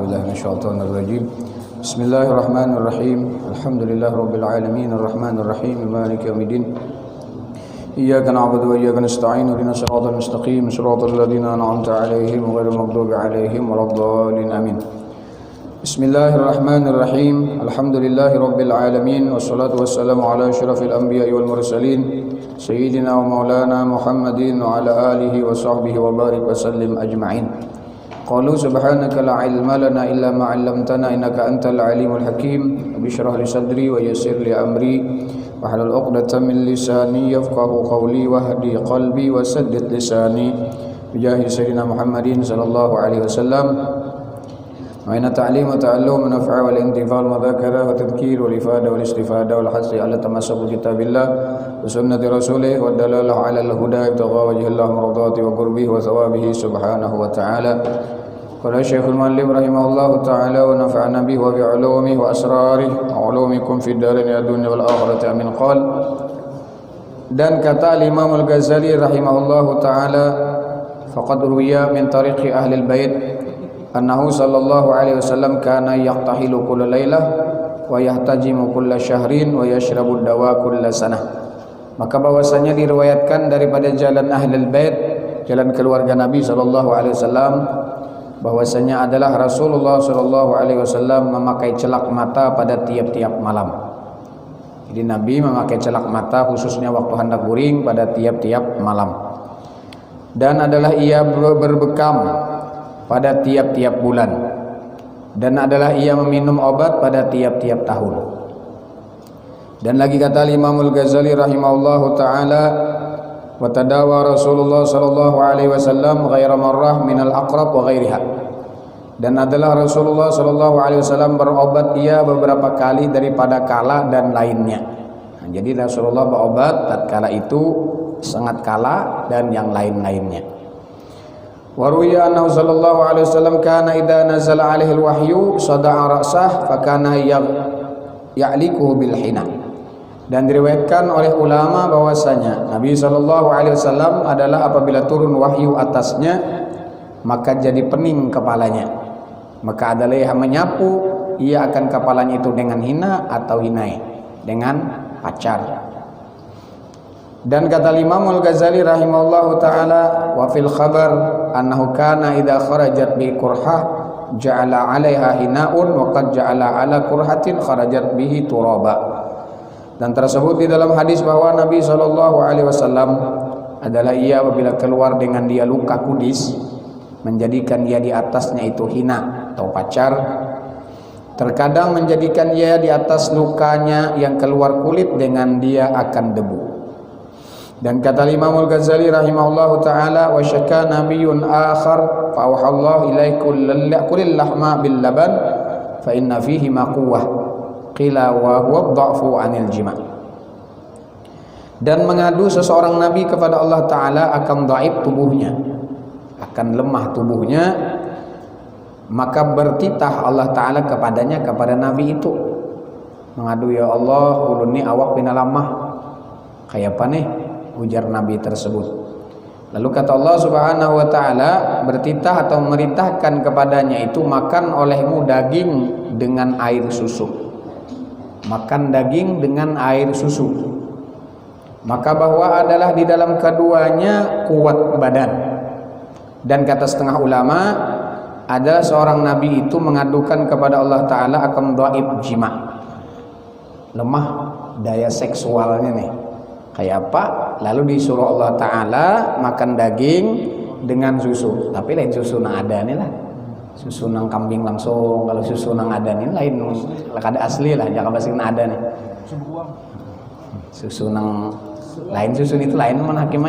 billahi minasyaitonir rajim. Bismillahirrahmanirrahim. Alhamdulillahirabbil alamin arrahmanir rahim maliki yaumiddin. Iyyaka na'budu wa iyyaka nasta'in ihdinas siratal mustaqim siratal ladzina an'amta 'alaihim ghairil maghdubi 'alaihim waladdallin amin. Bismillahirrahmanirrahim. Alhamdulillahirabbil alamin wassalatu wassalamu ala asyrafil anbiya'i wal mursalin sayyidina wa maulana Muhammadin wa ala alihi wa sahbihi wa barik wa sallim ajma'in. Qalu subhanaka la ilma lana illa ma 'allamtana innaka antal alimul hakim. Bishrah li sadri wa yassir li amri wahlul 'uqdatam min lisani yafqahu qawli wahdi qalbi wa saddid lisani bijahi sayyidina Muhammadin sallallahu alaihi wasallam. Wa inna ta'lim wa ta'allum naf'a wal intifa' wal mudhakara wa tadhkir wal ifada wal istifada wal hasri ala tamassuk bi kitabillah wa sunnati rasulih wa dalalah ala al huda ibtigha wajhillah mardati wa qurbihi wa thawabihi subhanahu wa ta'ala. Qala Syekhul Muallim rahimahullah ta'ala wa nafa'ana bihi wa bi 'ulumihi wa asrarihi wa 'ulumikum fid darin ya dunya wal akhirati amin. Qala dan kata Imam Al-Ghazali rahimahullah ta'ala faqad ruwiya min tariqi ahli al-bait annahu sallallahu alaihi wasallam kana yaqtahilu kulla lailah wa yahtajimu kulla syahrin wa yashrabu dawa kulla sanah. Maka bahwasanya diriwayatkan daripada jalan ahlul bait, jalan keluarga Nabi sallallahu alaihi wasallam, bahwasanya adalah Rasulullah sallallahu alaihi wasallam memakai celak mata pada tiap-tiap malam. Jadi Nabi memakai celak mata khususnya waktu hendak guring pada tiap-tiap malam. Dan adalah ia berbekam pada tiap-tiap bulan, dan adalah ia meminum obat pada tiap-tiap tahun. Dan lagi kata Imam Al-Ghazali rahimahullahu ta'ala wa tadawa Rasulullah sallallahu alaihi wasallam ghaira marrah minal aqrab wa ghairiha. Dan adalah Rasulullah sallallahu alaihi wasallam berobat ia beberapa kali daripada kala dan lainnya. Nah, jadi Rasulullah berobat tatkala itu sangat kala dan yang lain-lainnya. Wa ruwiya annahu sallallahu alaihi wasallam kana idza nazala alaihi alwahyu sada'a ra'sah fa kana ya'liquhu bil hina. Dan diriwayatkan oleh ulama bahwasanya Nabi sallallahu alaihi wasallam adalah apabila turun wahyu atasnya maka jadi pening kepalanya. Maka adalah yang menyapu ia akan kepalanya itu dengan hina atau hinai, dengan pacar. Dan kata Imam Al-Ghazali rahimahullahu ta'ala wa fil khabar annahu kana idza kharajat bi kurhah ja'ala 'alaiha hinaun wa qad ja'ala 'ala kurhatin kharajat bihi turaba. Dan tersebut di dalam hadis bahwa Nabi sallallahu alaihi wasallam adalah ia apabila keluar dengan dia luka kudis menjadikan ia di atasnya itu hina atau pacar. Terkadang menjadikan ia di atas lukanya yang keluar kulit dengan dia akan debu. Dan kata Imam Al-Ghazali rahimahullahu ta'ala wa syaka nabiyyun akhar fa awhallahu ilaikul lahma bil laban fa inna fihi ma quwwah qila wa huwa dha'fu anil jima'. Dan mengadu seseorang nabi kepada Allah ta'ala akan dhaif tubuhnya, akan lemah tubuhnya, maka bertitah Allah ta'ala kepadanya, kepada nabi itu mengadu, ya Allah ulun ni awak pina lamah kayak apa nih, ujar Nabi tersebut. Lalu kata Allah subhanahu wa ta'ala bertitah atau memerintahkan kepadanya itu makan olehmu daging dengan air susu. Makan daging dengan air susu. Maka bahwa adalah di dalam keduanya kuat badan. Dan kata setengah ulama ada seorang nabi itu mengadukan kepada Allah ta'ala akan dhaif jima', lemah daya seksualnya nih kayak apa. Lalu disuruh Allah ta'ala makan daging dengan susu, tapi lain susu nang ada nih lah, susu nang kambing langsung. Kalau susu nang ada nih lain, kada asli lah, jangan pasti nang ada nih susu nang lain. Susu itu lain, man hakim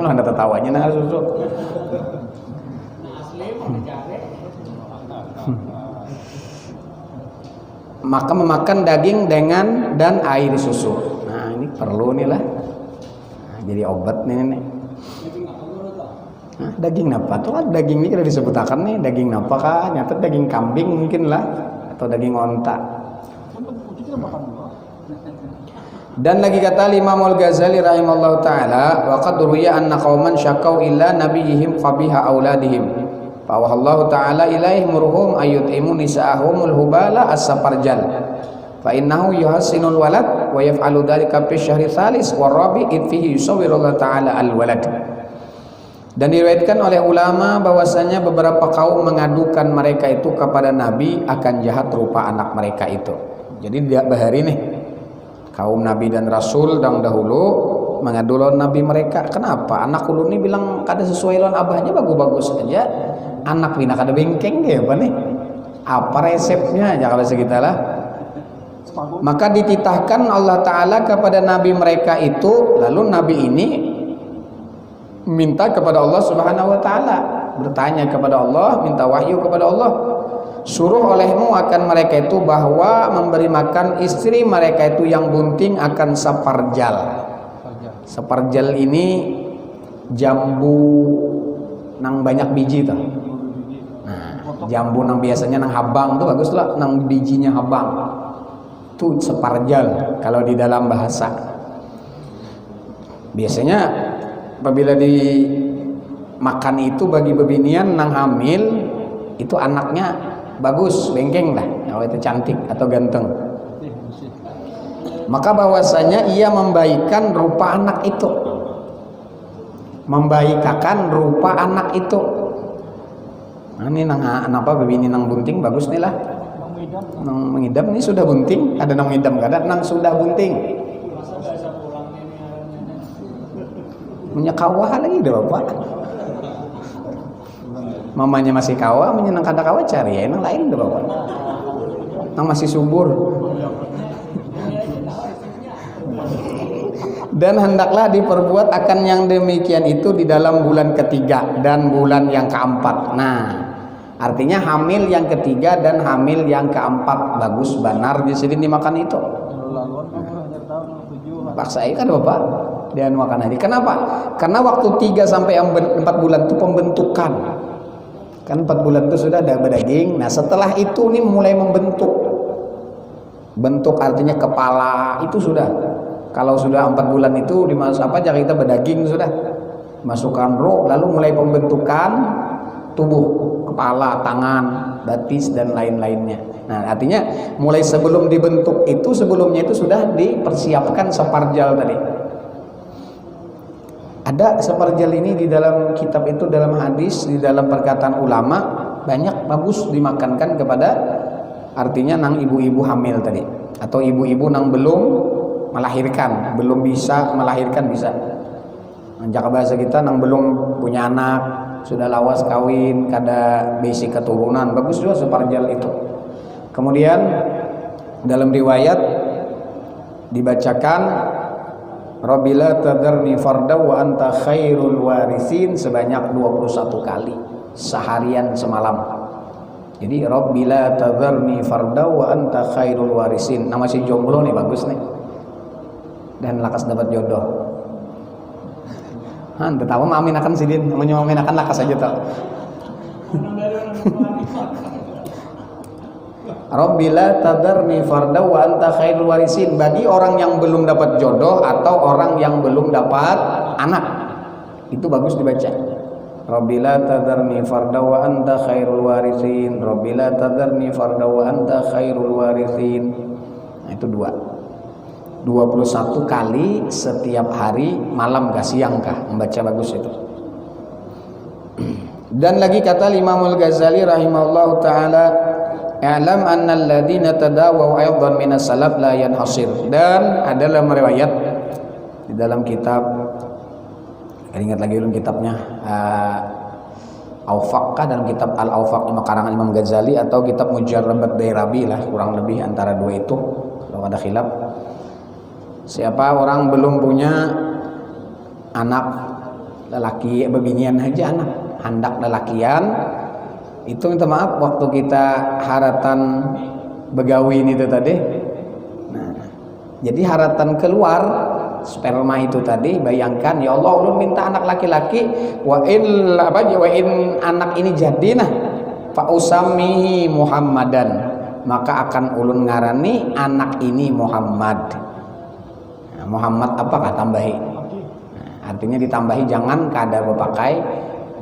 lah anda tertawanya nah susu. Maka memakan daging dengan dan air susu. Nah ini perlu nih lah. Jadi obat nih. Nah, daging apa tuh? Daging ini kada disebutakan nih daging apa kah? Nyata daging kambing mungkin lah atau daging onta. Dan lagi kata Imam Al-Ghazali rahimahullahu taala wa qad ruwiya anna qauman syakau illa nabiyihim fabiha auladihim Fa wahallahu ta'ala ilaih murhum ayut'imu nisa'ahumul hubala as-safarjal fa innahu yuhassinul walad wa yaf'alu dzalika fi syahri tsalis wa rabi' id fihi yusawwirullahu ta'ala al-walad. Dan diriwayatkan oleh ulama bahwasanya beberapa kaum mengadukan mereka itu kepada Nabi akan jahat rupa anak mereka itu. Jadi dia bahari nih kaum Nabi dan Rasul dahulu mengadu lawan Nabi mereka, kenapa anak ulun ini bilang kada sesuai lawan abahnya bagus-bagus aja, anak pina kada bengkeng dia apa nih, apa resepnya aja kalau segitalah. Maka dititahkan Allah Ta'ala kepada Nabi mereka itu, lalu Nabi ini minta kepada Allah Subhanahu wa Ta'ala, bertanya kepada Allah, minta wahyu kepada Allah, suruh olehmu akan mereka itu bahwa memberi makan istri mereka itu yang bunting akan saparjal. Saparjal ini jambu nang banyak biji tuh. Nah, jambu nang biasanya nang habang tuh bagus lah, nang bijinya habang tuh saparjal kalau di dalam bahasa. Biasanya apabila dimakan itu bagi bebinian nang hamil itu anaknya bagus, bengkeng lah, itu cantik atau ganteng. Maka bahwasanya ia membaikan rupa anak itu, membaikakan rupa anak itu. Nah, ini nang apa bebini nang bunting bagus nih lah, nang mengidam ini sudah bunting, ada nang mengidam kada nang sudah bunting. Menyekawah lagi deh bapak. Mamanya masih kawa, menyenang kada kawa cari ya nang lain deh bapak. Nang masih subur. Dan hendaklah diperbuat akan yang demikian itu di dalam bulan ketiga dan bulan yang keempat. Nah, artinya hamil yang ketiga dan hamil yang keempat bagus benar di sini dimakan itu. Paksa kan bapak dan makan hari. Kenapa? Karena waktu 3 sampai 4 bulan itu pembentukan. Kan 4 bulan itu sudah ada berdaging. Nah, setelah itu nih mulai membentuk. Bentuk artinya kepala itu sudah. Kalau sudah 4 bulan itu dimasuk apa aja kita berdaging sudah. Masukkan roh lalu mulai pembentukan tubuh, kepala, tangan, batis dan lain-lainnya. Nah, artinya mulai sebelum dibentuk itu sebelumnya itu sudah dipersiapkan saparjal tadi. Ada saparjal ini di dalam kitab itu, dalam hadis, di dalam perkataan ulama banyak bagus dimakankan kepada artinya nang ibu-ibu hamil tadi atau ibu-ibu nang belum melahirkan, belum bisa melahirkan bisa. Jaka bahasa kita nang belum punya anak, sudah lawas kawin, kada basic keturunan, bagus juga saparjal itu. Kemudian dalam riwayat dibacakan Rabbila tadarni farda wa anta khairul warisin sebanyak 21 kali seharian semalam. Jadi Rabbila tadarni farda wa anta khairul warisin. Nama si jomblo nih bagus nih. Dan lakas dapat jodoh. Tahu mamin akan sidin, namanya mamin akan lakas aja tau. Rabbila tadarni farda wa anta khairul warisin, bagi orang yang belum dapat jodoh atau orang yang belum dapat anak. Itu bagus dibaca. Rabbila tadarni farda wa anta khairul warisin, Rabbila tadarni farda wa anta khairul warisin. Nah, itu 21 kali setiap hari, malam kah siang kah membaca bagus itu. Dan lagi kata Imamul Ghazali rahimahullahu taala, "I'lam anna alladziina tadawaw aidan min as-salaf la yanhasir." Dan adalah meriwayat di dalam kitab, ingat lagi ulun kitabnya Awfaq kah, dalam kitab Al-Awfaq karangan Imam Ghazali atau kitab Mujarrabat Dairabi lah, kurang lebih antara dua itu kalau ada khilaf. Siapa orang belum punya anak lelaki, bebinian aja anak, handak lelakian, itu minta maaf waktu kita haratan begawin itu tadi. Nah, jadi haratan keluar sperma itu tadi, bayangkan ya Allah ulun minta anak laki-laki, wa in anak ini jadi nah fa usamihi Muhammadan, maka akan ulun ngarani anak ini Muhammad. Muhammad apakah tambahi? Nah, artinya ditambahi, jangan kada berpakai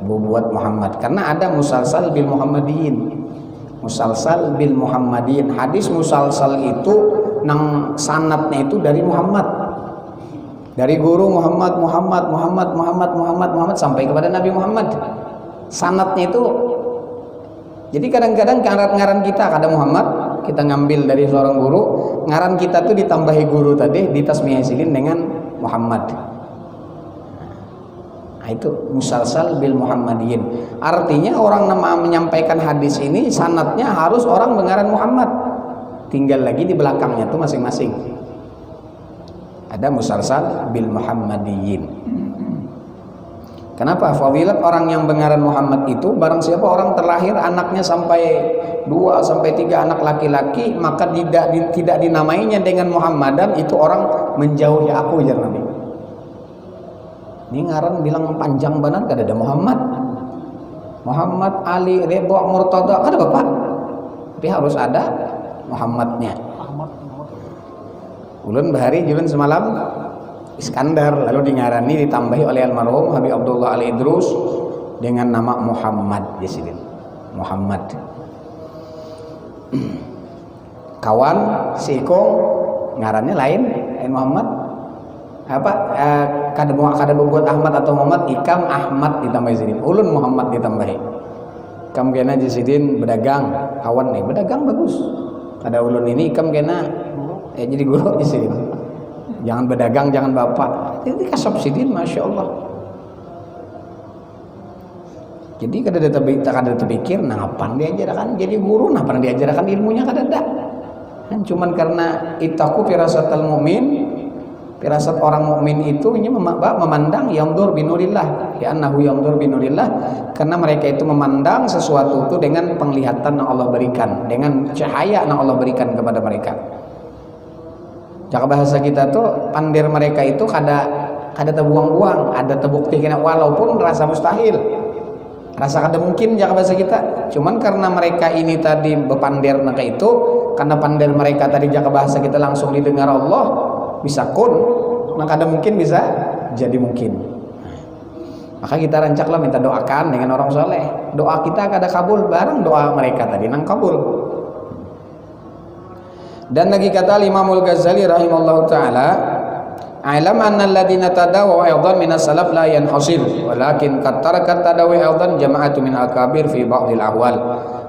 buat Muhammad, karena ada musalsal bil Muhammadiyin. Musalsal bil Muhammadiyin, hadis musalsal itu nang sanatnya itu dari Muhammad, dari guru Muhammad sampai kepada Nabi Muhammad. Sanatnya itu, jadi kadang-kadang ngaran kita ada Muhammad, kita ngambil dari seorang guru, ngaran kita tuh ditambahi guru tadi, ditasmiyahin dengan Muhammad. Nah, itu musalsal bil Muhammadiyin. Artinya orang menyampaikan hadis ini sanatnya harus orang mengaran Muhammad. Tinggal lagi di belakangnya tuh masing-masing. Ada musalsal bil Muhammadiyin. Kenapa? Fadilat orang yang mengaran Muhammad itu, barang siapa orang terlahir anaknya sampai 2 sampai 3 anak laki-laki, maka tidak dinamainya dengan Muhammadan, itu orang menjauhi aku, jar Nabi. Ini ngaran bilang panjang benar, kada ada Muhammad Ali Ridho Murtada, kada bapak, tapi harus ada Muhammadnya. Ulun bahari julun semalam Iskandar, lalu dingarani ditambahi oleh almarhum Habib Abdullah Al Idrus dengan nama Muhammad di sini. Muhammad. Kawan si Ikong ngarannya lain Muhammad. Apa kada buat Ahmad atau Muhammad, Ikam Ahmad ditambahi sini. Ulun Muhammad ditambahi. Ikam kena jisidin berdagang, kawan nih berdagang bagus. Kada ulun ini Ikam kena jadi guru di sini. Jangan berdagang, jangan bapak. Ini kasab sidin, masya Allah. Jadi kada terpikir, nah apa diajarkan jadi guru, nah apa diajarkan ilmunya kada ada. Kan cuman karena itaku firasatal mu'min, firasat orang mukmin itu memandang yandur binurillah, ya annahu yandur binurillah, karena mereka itu memandang sesuatu itu dengan penglihatan yang Allah berikan, dengan cahaya yang Allah berikan kepada mereka. Jaka bahasa kita tuh pandir mereka itu kada terbuang-buang, ada terbuktikan walaupun rasa mustahil, rasa kada mungkin. Jaka bahasa kita, cuman karena mereka ini tadi bepandir naka itu, karena pandir mereka tadi jaka bahasa kita langsung didengar Allah, bisa kun, nah kada mungkin bisa jadi mungkin. Maka kita rancaklah minta doakan dengan orang soleh, doa kita kada kabul bareng doa mereka tadi nang kabul. Dan lagi kata Imamul Ghazali rahimahullahu taala, alam anna alladziina tadawu aidan min as-salaf la yanhasir walakin qad tarakat tadawi aidan jama'atu min al-kabir fi ba'dil ahwal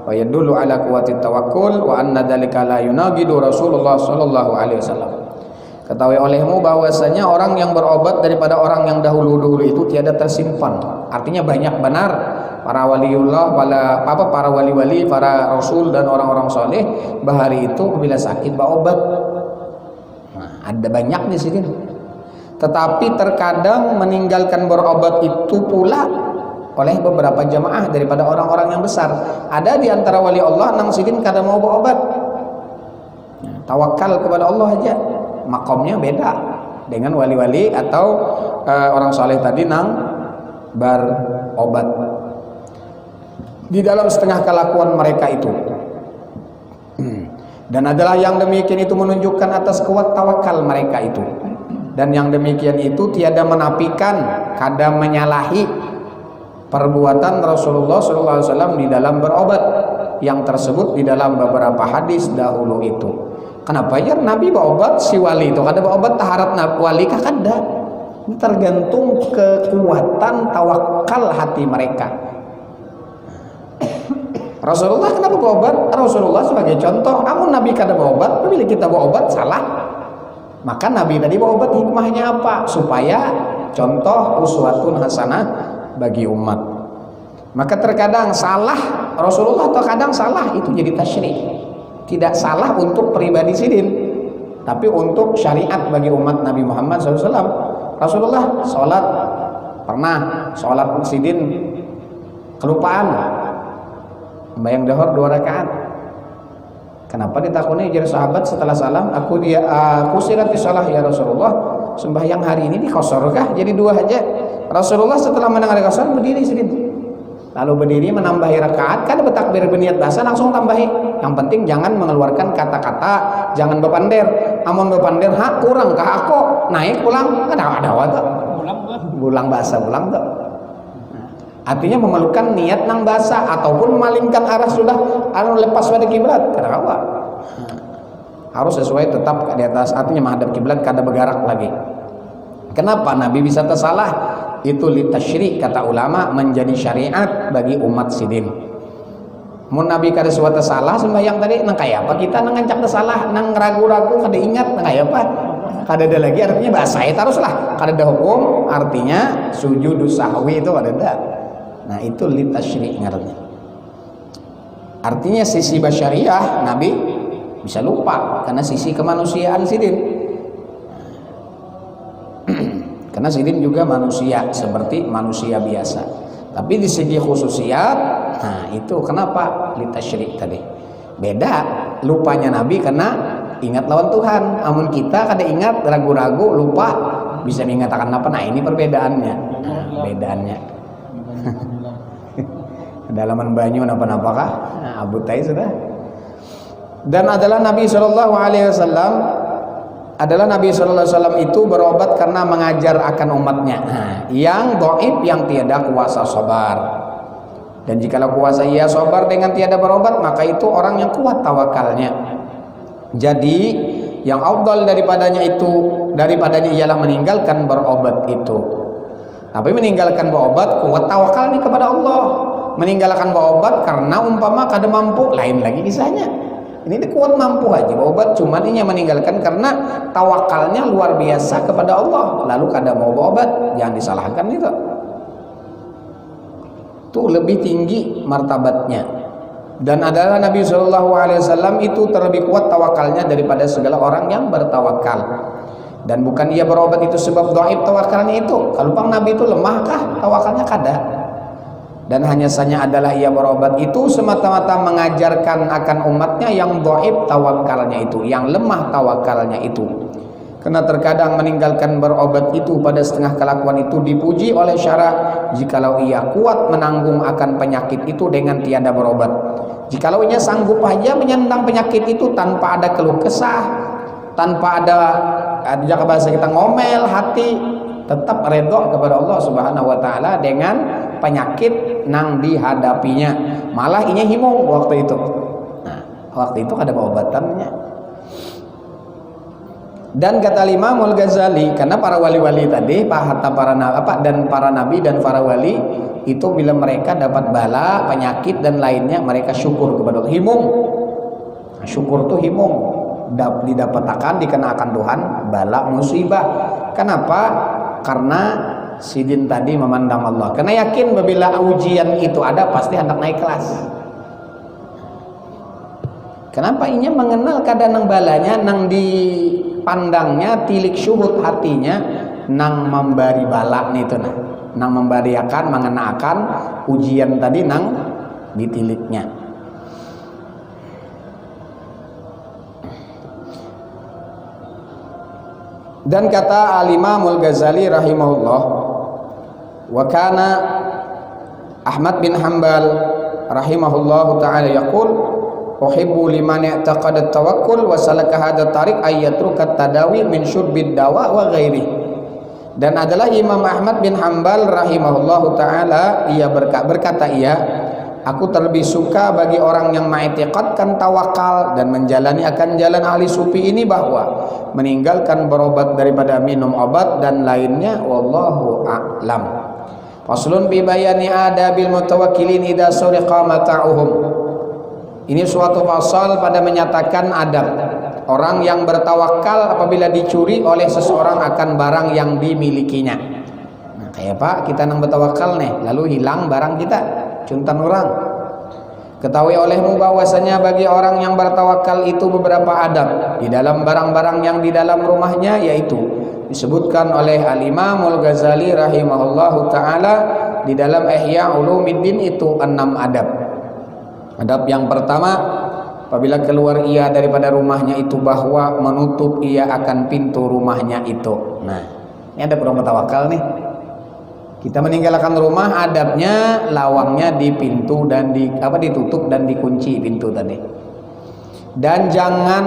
wa yadullu ala quwwati tawakkul wa anna dzalika la yunaqidu Rasulullah sallallahu alaihi wasallam. Ketahui olehmu bahwasanya orang yang berobat daripada orang yang dahulu-dahulu itu tiada tersimpan. Artinya banyak benar para waliullah, para wali-wali, para rasul dan orang-orang soleh bahari itu bila sakit berobat. Nah, ada banyak di sini. Tetapi terkadang meninggalkan berobat itu pula oleh beberapa jamaah daripada orang-orang yang besar. Ada di antara wali Allah nang sidin kada mau berobat. Nah, tawakal kepada Allah aja. Makomnya beda dengan wali-wali atau orang soleh tadi nang berobat. Di dalam setengah kelakuan mereka itu, dan adalah yang demikian itu menunjukkan atas kuat tawakal mereka itu, dan yang demikian itu tiada menafikan, kada menyalahi perbuatan Rasulullah SAW di dalam berobat yang tersebut di dalam beberapa hadis dahulu itu. Kenapa ya Nabi berobat si wali itu kada berobat taharat wali kah kada? Ini tergantung kekuatan tawakal hati mereka. Rasulullah kenapa berobat? Rasulullah sebagai contoh, amun Nabi kada berobat, bila kita berobat salah. Maka Nabi tadi berobat hikmahnya apa? Supaya contoh uswatun hasanah bagi umat. Maka terkadang salah Rasulullah, terkadang salah itu jadi tasyri'. Tidak salah untuk pribadi sidin, tapi untuk syariat bagi umat Nabi Muhammad SAW. Rasulullah sholat pernah sholat sidin kelupaan bayang dahur 2 rakaat. Kenapa ditakuni jadi sahabat setelah salam, aku sirati salah ya Rasulullah, sembahyang hari ini dikosorkah jadi 2 aja? Rasulullah setelah mendengar kosor berdiri sidin, lalu berdiri menambahi rakaat, kan bertakbir berniat bahasa langsung tambahi. Yang penting jangan mengeluarkan kata-kata, jangan bepander. Amun bepander hak kurang kah aku naik pulang kan ada tuh. Pulang bahasa pulang tuh. Artinya memerlukan niat nang basa ataupun memalingkan arah sudah lepas pada kiblat. Kenapa? Harus sesuai tetap di atas, artinya menghadap kiblat kada bergerak lagi. Kenapa Nabi bisa tersalah? Itu litasyri' kata ulama, menjadi syariat bagi umat sidin. Mun Nabi kada suatu salah sembahyang tadi nang kaya apa kita nang ngancak salah, nang ragu-ragu kada ingat nang kaya apa? Kada ada lagi, artinya bahasa itu haruslah. Kada ada hukum, artinya sujud sahwi itu kada ada. Nah itu litasyri' ngarannya. Artinya sisi basyariah Nabi bisa lupa karena sisi kemanusiaan sidin. Karena sidin juga manusia seperti manusia biasa. Tapi di segi khususiat, nah itu kenapa litasyri' tadi. Beda lupanya Nabi karena ingat lawan Tuhan. Amun kita kada ingat, ragu-ragu, lupa, bisa mengatakan apa? Nah ini perbedaannya. Nah, bedaannya. Dalaman banyu napa-napakah? Nah, Abu Tai sudah. Dan adalah Nabi Shallallahu Alaihi Wasallam itu berobat karena mengajar akan umatnya. Nah, yang dhaif, yang tiada kuasa sabar. Dan jikalau kuasa ia sabar dengan tiada berobat, maka itu orang yang kuat tawakalnya. Jadi yang afdal daripadanya ialah meninggalkan berobat itu. Tapi meninggalkan berobat kuat tawakalnya kepada Allah. Meninggalkan berobat karena umpama kada mampu, lain lagi kisahnya. Ini kuat mampu aja berobat, cuman ini meninggalkan karena tawakalnya luar biasa kepada Allah. Lalu kada mau berobat, jangan disalahkan itu. Itu lebih tinggi martabatnya. Dan adalah Nabi SAW itu terlebih kuat tawakalnya daripada segala orang yang bertawakal. Dan bukan ia berobat itu sebab dhaif tawakalnya itu. Kalau pang Nabi itu lemahkah tawakalnya? Kada. Dan hanya saja adalah ia berobat itu semata-mata mengajarkan akan umatnya yang dhaif tawakalnya itu, yang lemah tawakalnya itu. Karena terkadang meninggalkan berobat itu pada setengah kelakuan itu dipuji oleh syara jikalau ia kuat menanggung akan penyakit itu dengan tiada berobat. Jikalau ia sanggup aja menyandang penyakit itu tanpa ada keluh kesah, tanpa ada jaka bahasa kita ngomel hati, tetap redha kepada Allah Subhanahu wa taala dengan penyakit nang dihadapinya. Malah inya himung waktu itu. Nah, waktu itu ada pengobatannya. Dan kata Imam Al-Ghazali, karena para wali-wali tadi, dan para nabi dan para wali itu bila mereka dapat bala, penyakit dan lainnya, mereka syukur kepada Allah. Himung. Nah, syukur tuh himung. Didapatakan dikenakan Tuhan bala musibah. Kenapa? Karena sidin tadi memandang Allah. Karena yakin bila ujian itu ada pasti hendak naik kelas. Kenapa inya mengenal kadang nang balanya, nang dipandangnya tilik syuhud hatinya, nang memberi balak itu nah, nang membariakan mengenakan ujian tadi nang ditiliknya. Dan kata Al-Imam Al-Ghazali rahimahullah, wa kana Ahmad bin Hanbal rahimahullahu taala yaqul uhibbu liman i'taqada tawakkul wa salaka hadha tariq ay yatruka tadawi min syurbid dawa wa ghairi. Dan adalah Imam Ahmad bin Hanbal rahimahullahu taala ia berkata aku terlebih suka bagi orang yang mengiktikadkan tawakal dan menjalani akan jalan ahli sufi ini bahwa meninggalkan berobat daripada minum obat dan lainnya, wallahu a'lam. Faslun bi bayani adabil mutawakkilin idza suriqa mata'uhum. Ini suatu pasal pada menyatakan adab orang yang bertawakal apabila dicuri oleh seseorang akan barang yang dimilikinya. Nah, kayak Pak, kita nang bertawakal nih, lalu hilang barang kita, cuntan orang. Ketahui olehmu bahwasanya bagi orang yang bertawakal itu beberapa adab di dalam barang-barang yang di dalam rumahnya, yaitu disebutkan oleh Al-Imam Al-Ghazali rahimahullahu taala di dalam Ihya Ulumuddin itu 6 adab. Adab yang pertama, apabila keluar ia daripada rumahnya itu bahwa menutup ia akan pintu rumahnya itu. Nah, ini ada orang bertawakal nih. Kita meninggalkan rumah, adabnya lawangnya di pintu dan ditutup dan dikunci pintu tadi. Dan jangan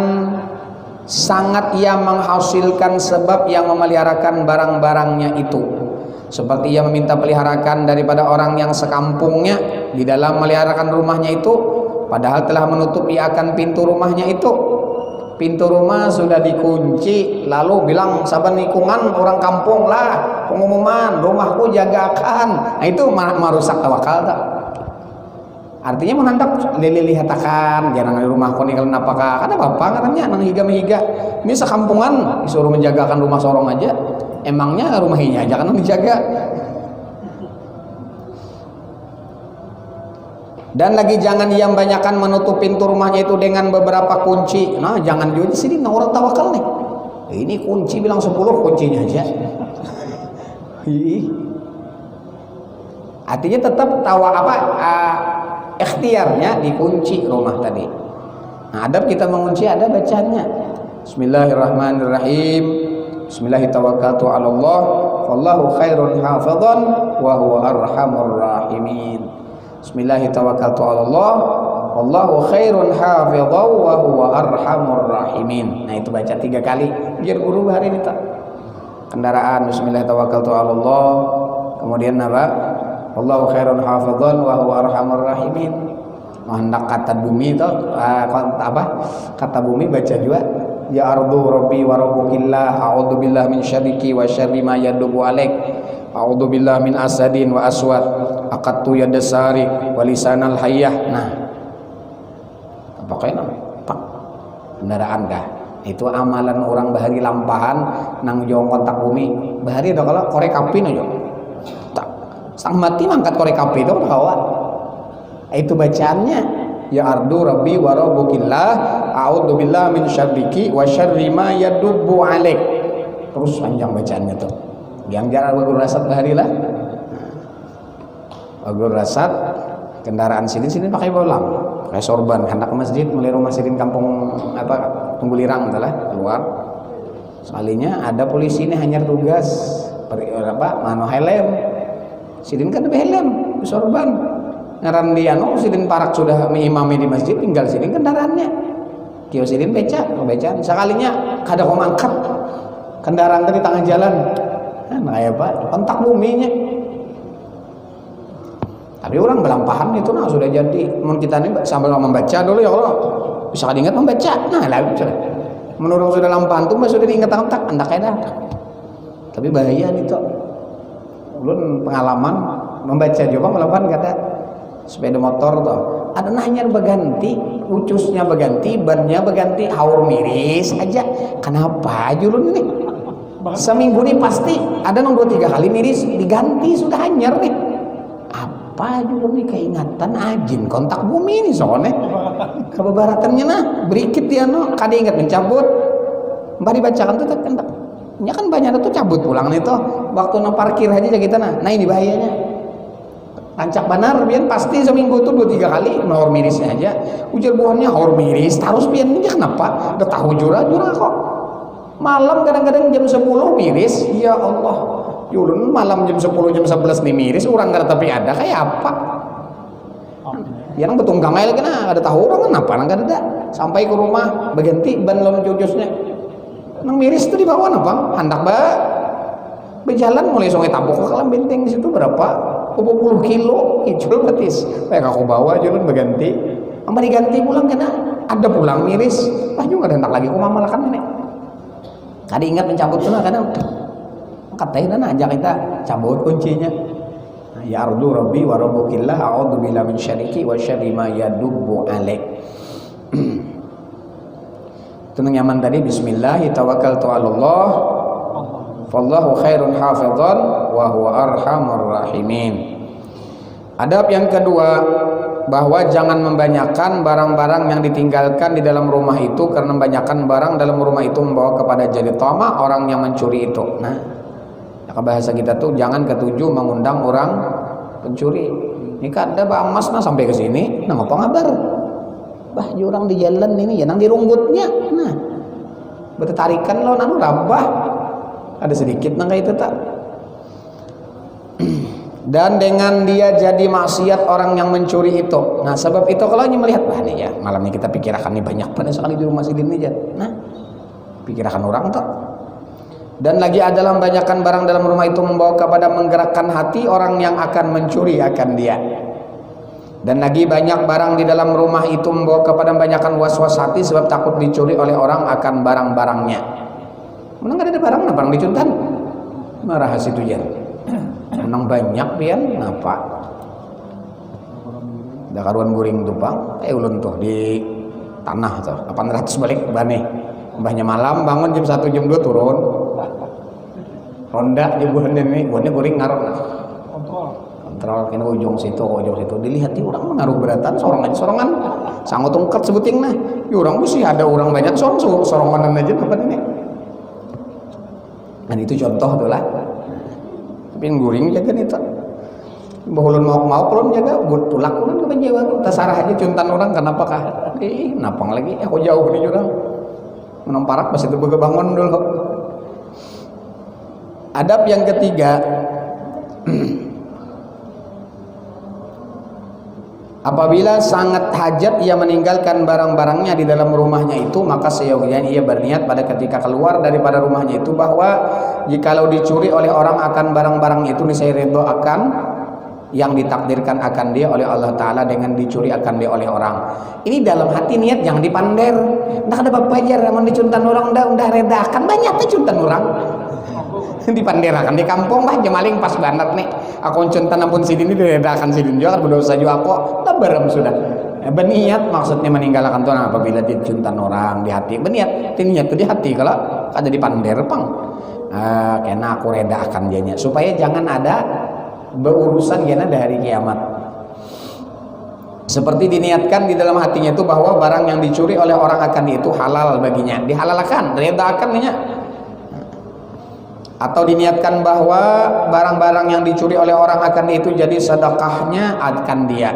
sangat ia menghasilkan sebab yang memeliharakan barang-barangnya itu. seperti ia meminta peliharakan daripada orang yang sekampungnya di dalam meliharakan rumahnya itu, padahal telah menutup ia akan pintu rumahnya itu. Pintu rumah sudah dikunci, lalu bilang saban lingkungan orang kampung lah pengumuman rumahku jagakan. Nah itu merusak tawakal tak? Artinya menandap lilihatakan jangan di rumahku nih kalau napakah kada apa katanya nang higa ini sekampungan disuruh menjagakan rumah sorong aja, emangnya rumahnya aja kan dijaga. Dan lagi jangan ia banyakkan menutup pintu rumahnya itu dengan beberapa kunci. Nah jangan juga di sini orang tawakal nih. Ini kunci bilang 10 kuncinya aja. Artinya tetap ikhtiarnya dikunci rumah tadi. Nah, adab kita mengunci ada bacanya. Bismillahirrahmanirrahim. Bismillahirrahmanirrahim. Allah, wallahu khairun hafizan wa huwa arhamur rahimin. Bismillahirrahmanirrahim. Wallahu khairun hafizan wa huwa arhamur rahimin. Nah itu baca 3 kali biar guru hari ini tak. Kendaraan Bismillahirrahmanirrahim. Kemudian apa? Wallahu khairun hafizan wa huwa arhamur rahimin. Hendak kata bumi itu kata bumi baca juga ya ardu rabbi wa rabbukillah a'udzu billahi min syarriki wa syarri ma yadubu alaik a'udzu billahi min asadin wa aswad aqattu yadasari wa lisanal hayyah. Nah apakah pak kendaraan kah itu amalan orang bahari lampahan nang jong kontak bumi bahari ada kalau korek api aja tak sang mati mangkat korek api itu kawan. Itu bacaannya ya ardu rabbi wa rabbukillah a'udzu billahi min syarriki wa syarri ma yadubbu alaik. Terus panjang bacaannya tuh yang jarang bagus rasat baharilah bagus rasat kendaraan sini pakai bolang pakai sorban hendak ke masjid mulai rumah sidin kampung Tunggulirang itulah keluar sekalinya ada polisi ini hanya tugas mano helm sidin kan lebih helm sorban ngaran dia sidin parak sudah mengimami di masjid tinggal sidin kendaraannya kio sidin beca sekalinya kada kau mangkat kendaraan dari tengah jalan nah ya pak kontak buminya tapi orang belampahan itu nah sudah jadi kita ini sambil membaca dulu ya Allah bisa diingat membaca nah lalu sudah menurut sudah lampahan tuh sudah diingat-ingat anda kayak tapi bahaya itu ulun pengalaman membaca juga melampahan kata sepeda motor tuh ada nanya berganti ucusnya berganti bannya berganti haur miris aja kenapa julun nih seminggu nih pasti ada 2-3 kali miris diganti sudah anyar nih apa julun nih keingatan ajin kontak bumi nih soalnya kebabaratannya nah berikit dia kada ingat mencabut mbak dibacakan tuh kan ya kan banyak tuh cabut pulang nih tuh waktu parkir aja kita nah ini bahayanya lancak benar biar pasti seminggu tuh 2-3 kali haur mirisnya aja ujar buahnya haur miris terus biar ini kenapa udah tahu jurah kok malam kadang-kadang jam 10 miris ya Allah yurun malam jam 10 jam 11 nih miris orang kada tapi ada kayak apa yang betunggang aja kena ada tahu orang kenapa nang kada sampai ke rumah berganti ban lawan jujusnya nang miris tuh di bawah apa hendak berjalan mulai sungai Tabuk ke Kalam Benteng di situ berapa 20 kilo hijau betis kayak aku bawa jalan berganti sama diganti pulang kena ada pulang miris juga ada hendak lagi aku mama kan ini tadi ingat mencabut tuh kadang katanya aja kita cabut kuncinya ya ardu rabbi wa rabbukillah a'udzu billahi min syarriki wa syarri ma yadubbu alaik. Itu nyaman tadi bismillah tawakkaltu 'ala Allah wallahu khairun hafizan wa huwa arhamur rahimin. Adab yang kedua bahwa jangan membanyakan barang-barang yang ditinggalkan di dalam rumah itu karena membanyakan barang dalam rumah itu membawa kepada jadi tama orang yang mencuri itu. Nah, bahasa kita tuh jangan ketujuh mengundang orang pencuri. Ini kan ada Pak Mas nah sampai ke sini, nah ngapa ngabar? Bah, orang di jalan ini ya nang dirunggutnya. Nah, bertarikan lo nang rabah. Ada sedikit nang kayak itu tak. Dan dengan dia jadi maksiat orang yang mencuri itu. Nah, sebab itu kalau ini melihat bah nih ya, malam ini kita pikirkan nih banyak pada sekali di rumah sidin aja. Nah, pikirkan orang tuh. Dan lagi adalah membanyakan barang dalam rumah itu membawa kepada menggerakkan hati orang yang akan mencuri akan dia. Dan lagi banyak barang di dalam rumah itu membawa kepada membanyakan was-was hati sebab takut dicuri oleh orang akan barang-barangnya. Menang ada barang, barang dicuntan. Marah situ jan. Menang banyak pian, napa? Da karuan guring tupang, ulun tuh di tanah tuh 800 balik bane. Mbahnya malam bangun jam 1 jam 2 turun. Ronda di buahnya ini, buahnya guring ngaruh. Kontrol kena ujung situ dilihat di orang mengaruh beratan sorongan sangat tungkat sebuting nah di orang sih ada orang banyak sorongan aja apa ini. Dan itu contoh tuh lah. Tapi guring jaga nih tuh. Bahulun mau pelon jaga tulak ulun ke Banjawa tasarah aja cuntan orang kenapa kah? Napang lagi aku jauh nih orang. Menemparak pas itu bangun dulu. Adab yang ketiga, apabila sangat hajat ia meninggalkan barang-barangnya di dalam rumahnya itu, maka seyogianya ia berniat pada ketika keluar daripada rumahnya itu bahwa jikalau dicuri oleh orang akan barang-barangnya itu niscaya ridho akan yang ditakdirkan akan dia oleh Allah Ta'ala dengan dicuri akan dia oleh orang. Ini dalam hati niat jangan dipander. Ndak ada bapajar namun dicuntan orang udah reda akan banyak tuh cuntan orang. Dipanderakan di kampung bah jemaling pas banget nih aku cuntan ampun sidin ini diredakan sidin juga berdosa juga aku tabarem sudah berniat maksudnya meninggalkan Tuhan apabila dicuntan orang di hati berniat niat itu di hati kalau ada dipander pang kena aku redakan jadinya supaya jangan ada berurusan gana dari kiamat seperti diniatkan di dalam hatinya itu bahwa barang yang dicuri oleh orang akan itu halal baginya dihalalkan redakan nya atau diniatkan bahwa barang-barang yang dicuri oleh orang akan itu jadi sedekahnya akan dia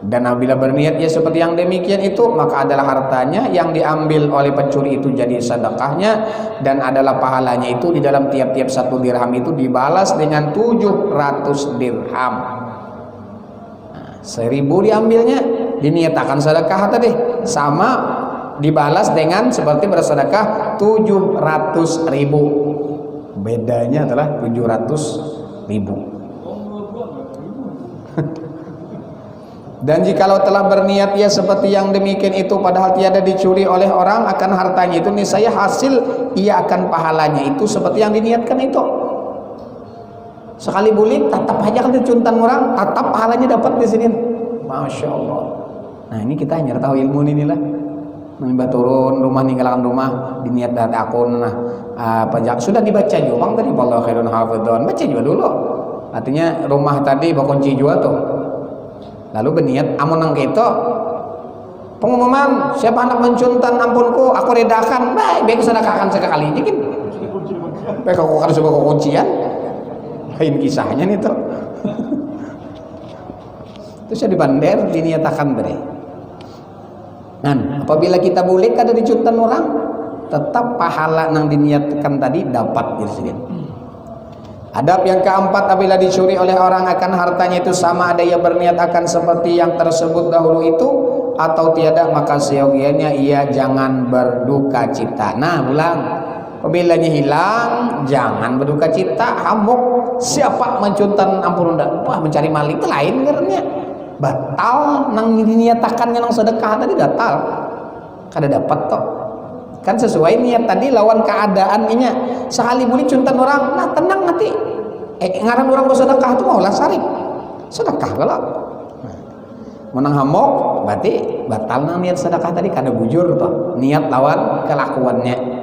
dan apabila berniat ya seperti yang demikian itu maka adalah hartanya yang diambil oleh pencuri itu jadi sedekahnya dan adalah pahalanya itu di dalam tiap-tiap 1 dirham itu dibalas dengan 700 dirham. 1000 diambilnya diniatakan sedekah tadi sama dibalas dengan seperti bersedekah 700.000. Bedanya adalah 700.000. Dan jikalau telah berniat ia seperti yang demikian itu padahal tiada dicuri oleh orang akan hartanya itu niscaya hasil ia akan pahalanya itu seperti yang diniatkan itu. Sekali bulik tetap aja kan dicuntan orang tetap pahalanya dapat di sini. Masya Allah. Nah ini kita hanya tahu ilmu ini lah. Menimba turun rumah ninggalkan rumah diniat dari akun pajak sudah dibaca juga bang tadi wallahu khairun hafidhon baca juga dulu artinya rumah tadi bakunci juga tuh lalu berniat amun nang gitu pengumuman siapa anak mencuntan ampunku aku redakan baik sedekahkan sekali dikit baik aku harus sebuah kuncian lain kisahnya nih tuh terus saya dibander diniatakan tadi. Nah, apabila kita boleh kada dicuntan orang, tetap pahala yang diniatkan tadi dapat jadi. Adab yang keempat, apabila dicuri oleh orang akan hartanya itu sama ada ia berniat akan seperti yang tersebut dahulu itu atau tiada maka seyogianya ia jangan berduka cita. Nah, ulang. Apabila hilang, jangan berduka cita. Hamuk siapa mencuntan ampun wah mencari maling itu lain karena batal nang diniatakannya nang sedekah tadi batal kada dapat toh kan sesuai niat tadi lawan keadaan inya sekali boleh cuntan orang nah tenang nanti ngaran orang bersedekah itu maulah sarik sedekah kalau menang hamok berarti batal nang niat sedekah tadi kada bujur toh niat lawan kelakuannya.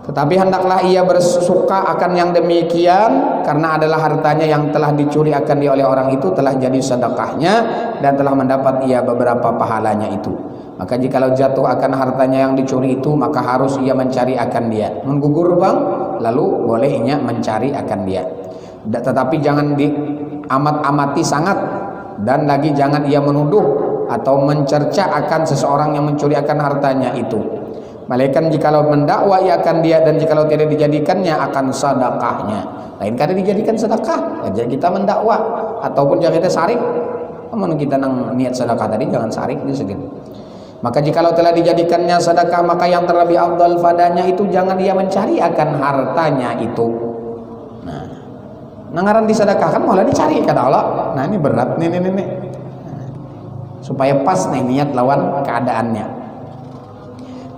Tetapi hendaklah ia bersuka akan yang demikian karena adalah hartanya yang telah dicuri akan dia oleh orang itu telah jadi sedekahnya dan telah mendapat ia beberapa pahalanya itu. Maka jikalau jatuh akan hartanya yang dicuri itu maka harus ia mencari akan dia. Menggugur bang, lalu boleh ia mencari akan dia. Tetapi jangan diamat-amati sangat dan lagi jangan ia menuduh atau mencerca akan seseorang yang mencuri akan hartanya itu. Malaikat jikalau mendakwa ia akan dia dan jikalau tidak dijadikannya akan sedekahnya. Lain kada dijadikan sedekah, aja kita mendakwa ataupun jangan kita sarik. Namun kita nang niat sedekah tadi jangan sarik di segini. Maka jikalau telah dijadikannya sedekah, maka yang terlebih afdal padanya itu jangan ia mencari akan hartanya itu. Nah, ngaran disedekahkan malah dicari kata Allah. Nah, ini berat nih. Supaya pas nih niat lawan keadaannya.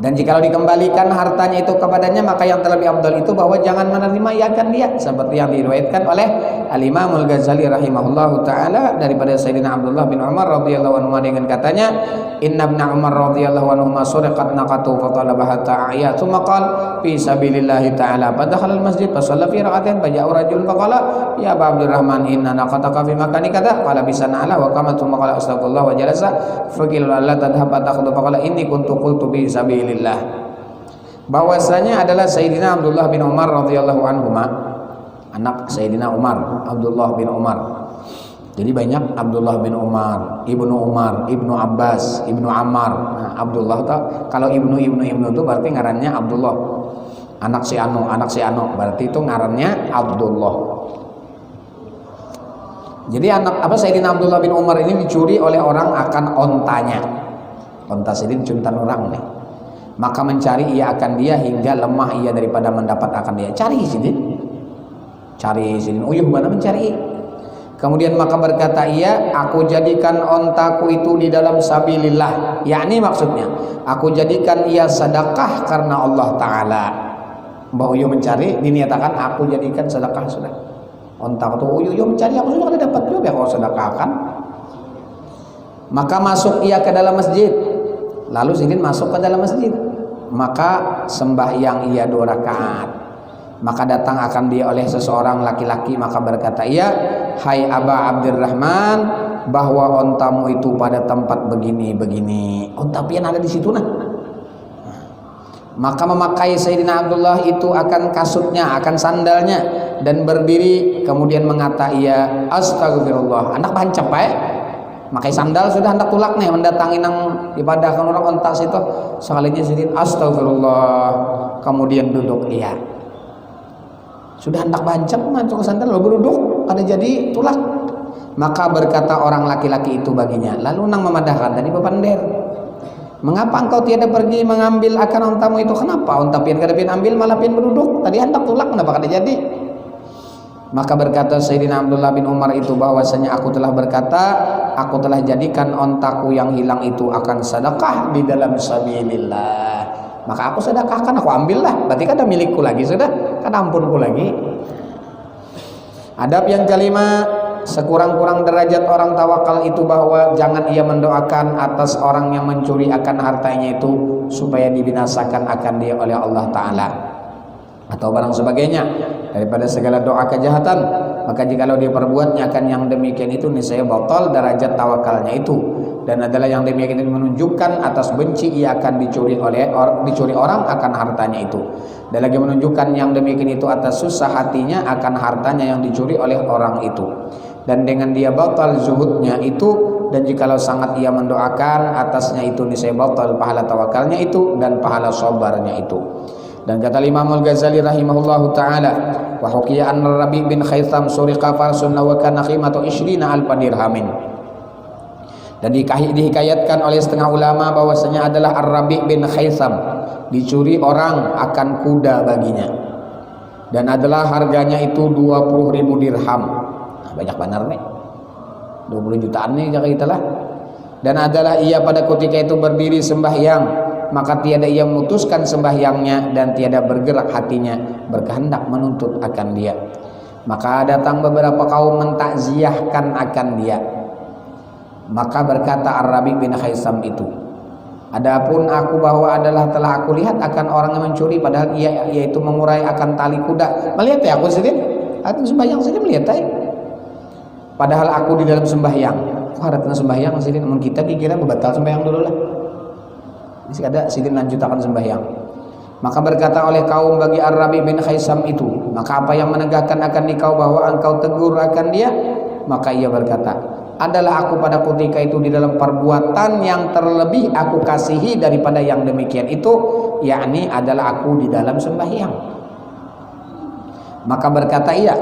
Dan jikalau dikembalikan hartanya itu kepadanya, maka yang terlebih afdal itu bahwa jangan menerima iakan dia, seperti yang diriwayatkan oleh Al-Imam Al-Ghazali rahimahullahu taala daripada Sayyidina Abdullah bin Umar radhiyallahu anhu dengan katanya, inna ibn Umar radhiyallahu anhu suriqat naqatu fa talabaha ta'iyya thumma qala fi sabilillahi ta'ala fadakhala al-masjid fa shalla fi rak'atain fa ja'a rajulun fa qala ya Aba Abdurrahman inna naqataka fi makani kadza qala bisana ala wa qama thumma qala astaghfirullah wa jalasa fa qila la tadhhab takhudhu fa qala inni kuntu qultu bi sabilillah. Bahwasanya adalah Sayyidina Abdullah bin Umar radhiyallahu anhu, anak Sayyidina Umar, Abdullah bin Umar. Jadi banyak Abdullah bin Umar, Ibnu Abbas, Ibnu Ammar. Nah, Abdullah kalau Ibnu itu berarti ngarannya Abdullah. Anak si Anu berarti itu ngarannya Abdullah. Jadi Sayyidina Abdullah bin Umar ini dicuri oleh orang akan ontanya. Onta sidin cuntan orang nih. Maka mencari ia akan dia hingga lemah ia daripada mendapat akan dia. Cari sidin uyuh mana mencari. Kemudian maka berkata ia, aku jadikan ontaku itu di dalam sabilillah, yakni maksudnya aku jadikan ia sedekah karena Allah Ta'ala. Mbak uyuh mencari diniatakan aku jadikan sedekah sudah. Ontaku itu uyuh mencari, aku sudah dapat juga ya kalau sedekahkan. Maka masuk ia ke dalam masjid. Lalu sidin masuk ke dalam masjid, maka sembahyang ia 2 rakaat. Maka datang akan dia oleh seseorang laki-laki, maka berkata ia, hai Aba Abdurrahman, bahwa ontamu itu pada tempat begini. Onta pian ada di situ nah. Maka memakai Sayyidina Abdullah itu akan kasutnya, akan sandalnya, dan berdiri kemudian mengata ia, astagfirullah. Anak bancap makai sandal sudah hendak tulak nih mendatangi nang ibadah kan orang ontas itu sekalinya sidin astagfirullah, kemudian duduk ia sudah hendak bancap masuk ke sandal lalu duduk ada jadi tulak. Maka berkata orang laki-laki itu baginya, lalu nang memadahkan tadi bepander, mengapa engkau tiada pergi mengambil akan ontamu itu? Kenapa onta pian kada pian ambil malah pian berduduk? Tadi hendak tulak kenapa kada jadi? Maka berkata Sayyidina Abdullah bin Umar itu bahwasanya aku telah berkata, aku telah jadikan ontaku yang hilang itu akan sedekah di dalam sabilillah. Maka aku sedekahkan, aku ambillah. Berarti kan ada milikku lagi sudah, kan ampunku lagi. Adab yang kelima, sekurang-kurang derajat orang tawakal itu bahwa jangan ia mendoakan atas orang yang mencuri akan hartanya itu supaya dibinasakan akan dia oleh Allah Ta'ala atau barang sebagainya daripada segala doa kejahatan. Maka jikalau dia perbuatnya akan yang demikian itu niscaya batal derajat tawakalnya itu, dan adalah yang demikian itu menunjukkan atas benci ia akan dicuri orang akan hartanya itu, dan lagi menunjukkan yang demikian itu atas susah hatinya akan hartanya yang dicuri oleh orang itu, dan dengan dia batal zuhudnya itu, dan jikalau sangat ia mendoakan atasnya itu niscaya batal pahala tawakalnya itu dan pahala sabarnya itu. Dan kata Imam Al-Ghazali rahimahullahu taala, wa hukiya anna Rabi bin Khaytham suriqa farsun wa kana qimatu 20 alfa dirhamin. Dan dihikayatkan oleh setengah ulama bahwasanya adalah Ar-Rabi bin Khaytham dicuri orang akan kuda baginya, dan adalah harganya itu 20.000 dirham. Nah, banyak benar nih 20 jutaan nih jaga itulah. Dan adalah ia pada ketika itu berdiri sembahyang, maka tiada ia memutuskan sembahyangnya dan tiada bergerak hatinya berkehendak menuntut akan dia. Maka datang beberapa kaum mentakziahkan akan dia. Maka berkata Ar-Rabi bin Khaytham itu, adapun aku bahwa adalah telah aku lihat akan orang yang mencuri padahal ia yaitu mengurai akan tali kuda. Melihat ya aku sendiri, aku sembahyang saja melihat ya. Padahal aku di dalam sembahyang. Harapnya sembahyang sendiri, namun kita kira batal sembahyang dulu lah. Masih ada sidin lanjutakan sembahyang. Maka berkata oleh kaum bagi Ar-Rabi bin Khaytham itu, maka apa yang menegakkan akan dikau bahwa engkau tegur akan dia? Maka ia berkata, adalah aku pada ketika itu di dalam perbuatan yang terlebih aku kasihi daripada yang demikian itu, yakni adalah aku di dalam sembahyang. Maka berkata ia,